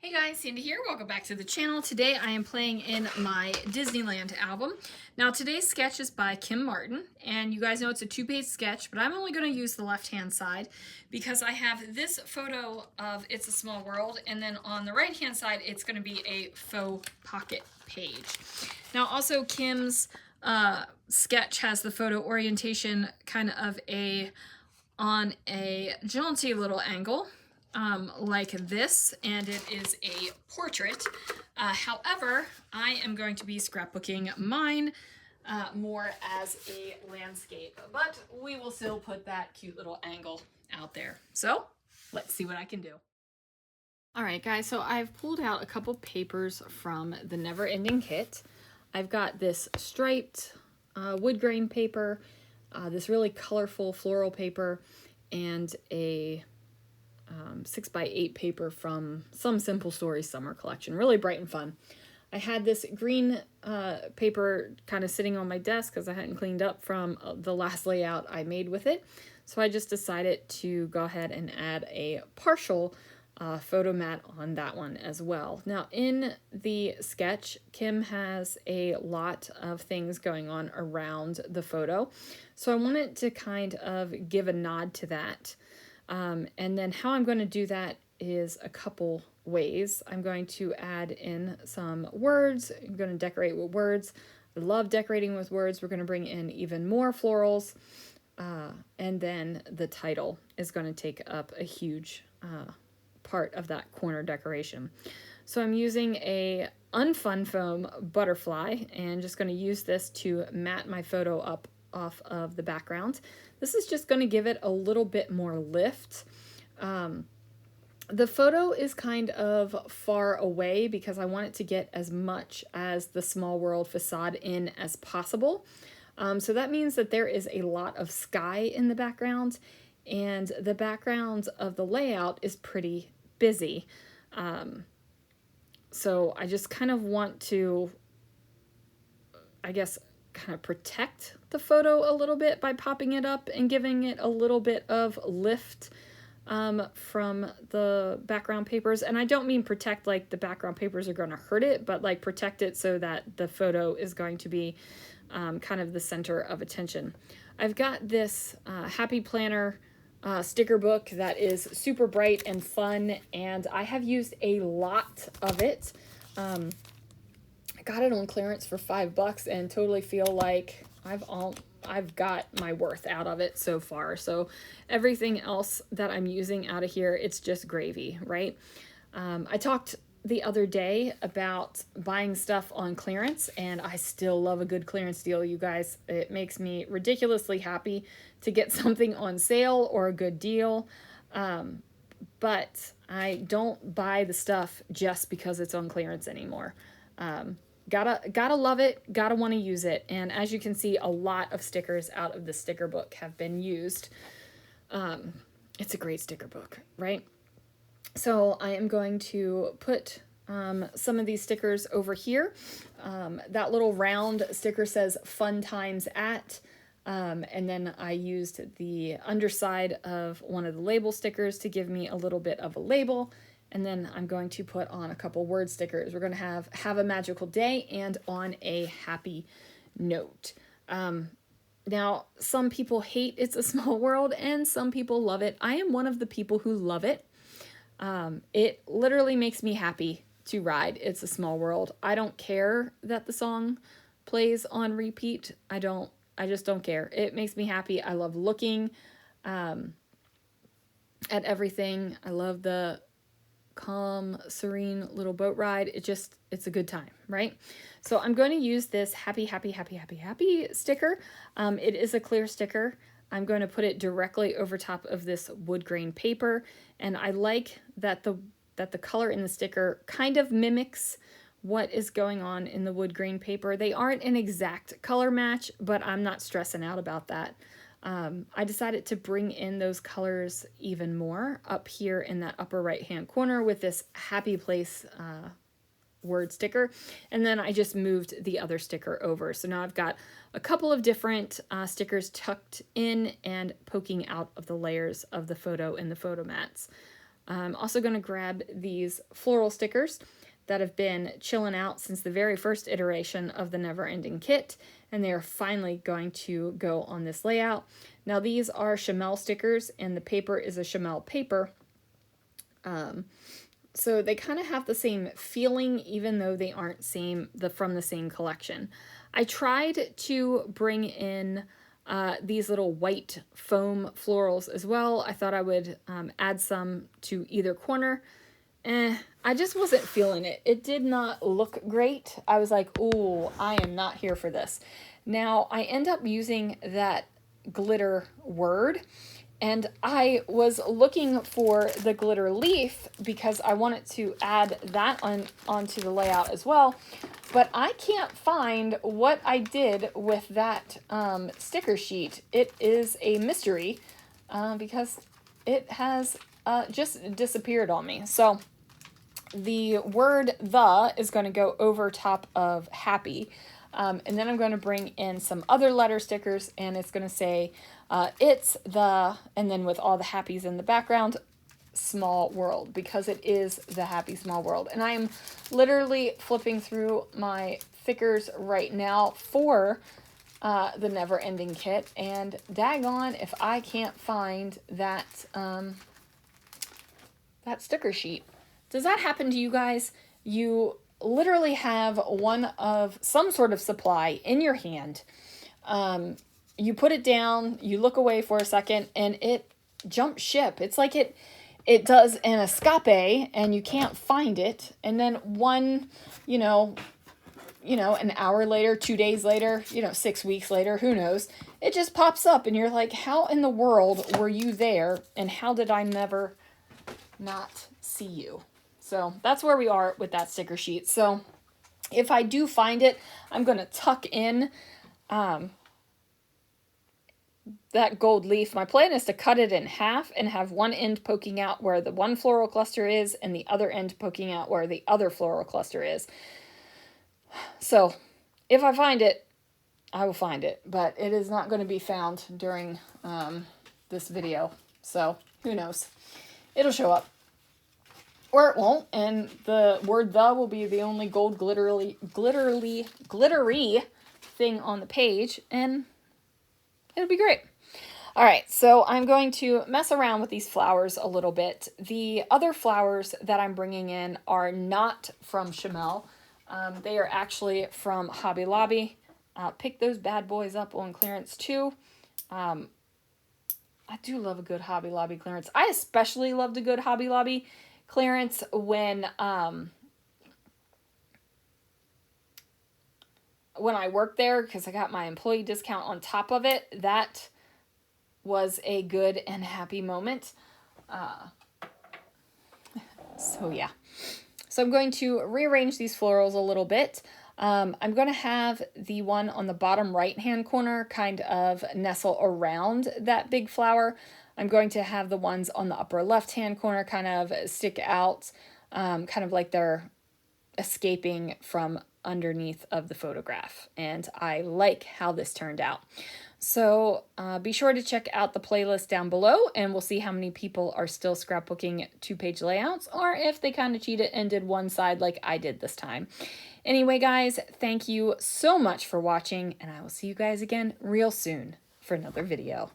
Hey guys, Sandy here. Welcome back to the channel. Today I am playing in my Disneyland album. Now today's sketch is by Kim Martin, and you guys know it's a two-page sketch, but I'm only going to use the left-hand side because I have this photo of It's a Small World, and then on the right-hand side it's going to be a faux pocket page. Now also Kim's sketch has the photo orientation kind of on a jaunty little angle. Like this, and it is a portrait. However, I am going to be scrapbooking mine more as a landscape, but we will still put that cute little angle out there. So let's see what I can do. All right, guys, so I've pulled out a couple papers from the Never Ending Kit. I've got this striped wood grain paper, this really colorful floral paper, and a 6x8 paper from Some Simple Stories summer collection. Really bright and fun. I had this green paper kind of sitting on my desk because I hadn't cleaned up from the last layout I made with it. So I just decided to go ahead and add a partial photo mat on that one as well. Now in the sketch, Kim has a lot of things going on around the photo. So I wanted to kind of give a nod to that. And then how I'm going to do that is a couple ways. I'm going to add in some words. I'm going to decorate with words. I love decorating with words. We're going to bring in even more florals. And then the title is going to take up a huge part of that corner decoration. So I'm using a unfun foam butterfly and just going to use this to mat my photo up off of the background. This is just going to give it a little bit more lift. The photo is kind of far away because I want it to get as much as the Small World facade in as possible. So that means that there is a lot of sky in the background, and the background of the layout is pretty busy. So I just kind of want to, I guess, kind of protect the photo a little bit by popping it up and giving it a little bit of lift from the background papers. And I don't mean protect like the background papers are going to hurt it, but like protect it so that the photo is going to be kind of the center of attention. I've got this Happy Planner sticker book that is super bright and fun, and I have used a lot of it. I got it on clearance for $5 and totally feel like I've got my worth out of it so far. So everything else that I'm using out of here, it's just gravy, right? I talked the other day about buying stuff on clearance, and I still love a good clearance deal, you guys. It makes me ridiculously happy to get something on sale or a good deal. But I don't buy the stuff just because it's on clearance anymore. Gotta love it, gotta want to use it. And as you can see, a lot of stickers out of the sticker book have been used. It's a great sticker book, right? So I am going to put some of these stickers over here. That little round sticker says Fun Times At, and then I used the underside of one of the label stickers to give me a little bit of a label. And then I'm going to put on a couple word stickers. We're going to have a magical day and on a happy note. Now, some people hate It's a Small World and some people love it. I am one of the people who love it. It literally makes me happy to ride It's a Small World. I don't care that the song plays on repeat. I just don't care. It makes me happy. I love looking at everything. I love the calm, serene little boat ride. It's a good time, right? So I'm going to use this happy sticker. It is a clear sticker. I'm going to put it directly over top of this wood grain paper, and I like that the color in the sticker kind of mimics what is going on in the wood grain paper. They aren't an exact color match, but I'm not stressing out about that. I decided to bring in those colors even more up here in that upper right hand corner with this happy place word sticker, and then I just moved the other sticker over. So now I've got a couple of different stickers tucked in and poking out of the layers of the photo in the photo mats. I'm also going to grab these floral stickers that have been chilling out since the very first iteration of the Never Ending kit, and they are finally going to go on this layout. Now these are Chamel stickers, and the paper is a Chamel paper. So they kind of have the same feeling, even though they aren't from the same collection. I tried to bring in these little white foam florals as well. I thought I would add some to either corner. I just wasn't feeling it. It did not look great. I was like, ooh, I am not here for this. Now, I end up using that glitter word, and I was looking for the glitter leaf because I wanted to add that onto the layout as well, but I can't find what I did with that sticker sheet. It is a mystery because it has just disappeared on me. So the word "the" is going to go over top of happy. And then I'm going to bring in some other letter stickers, and it's going to say, it's the, and then with all the happies in the background, small world, because it is the happy small world. And I am literally flipping through my thickers right now for the Never Ending kit, and daggone if I can't find that, that sticker sheet. Does that happen to you guys? You literally have some sort of supply in your hand. You put it down, you look away for a second, and it jumps ship. It's like it does an escape, and you can't find it. And then an hour later, 2 days later, 6 weeks later, who knows? It just pops up, and you're like, how in the world were you there? And how did I never not see you? So that's where we are with that sticker sheet. So if I do find it, I'm going to tuck in that gold leaf. My plan is to cut it in half and have one end poking out where the one floral cluster is and the other end poking out where the other floral cluster is. So if I find it, I will find it, but it is not going to be found during this video. So who knows? It'll show up. Or it won't, and the word "the" will be the only gold glittery thing on the page, and it'll be great. All right, so I'm going to mess around with these flowers a little bit. The other flowers that I'm bringing in are not from Chamel. They are actually from Hobby Lobby. Pick those bad boys up on clearance too. I do love a good Hobby Lobby clearance. I especially loved a good Hobby Lobby clearance when I worked there, because I got my employee discount on top of it. That was a good and happy moment. So yeah. So I'm going to rearrange these florals a little bit. I'm going to have the one on the bottom right-hand corner kind of nestle around that big flower. I'm going to have the ones on the upper left-hand corner kind of stick out, kind of like they're escaping from underneath of the photograph. And I like how this turned out. So be sure to check out the playlist down below, and we'll see how many people are still scrapbooking 2-page layouts, or if they kind of cheated and did one side like I did this time. Anyway, guys, thank you so much for watching, and I will see you guys again real soon for another video.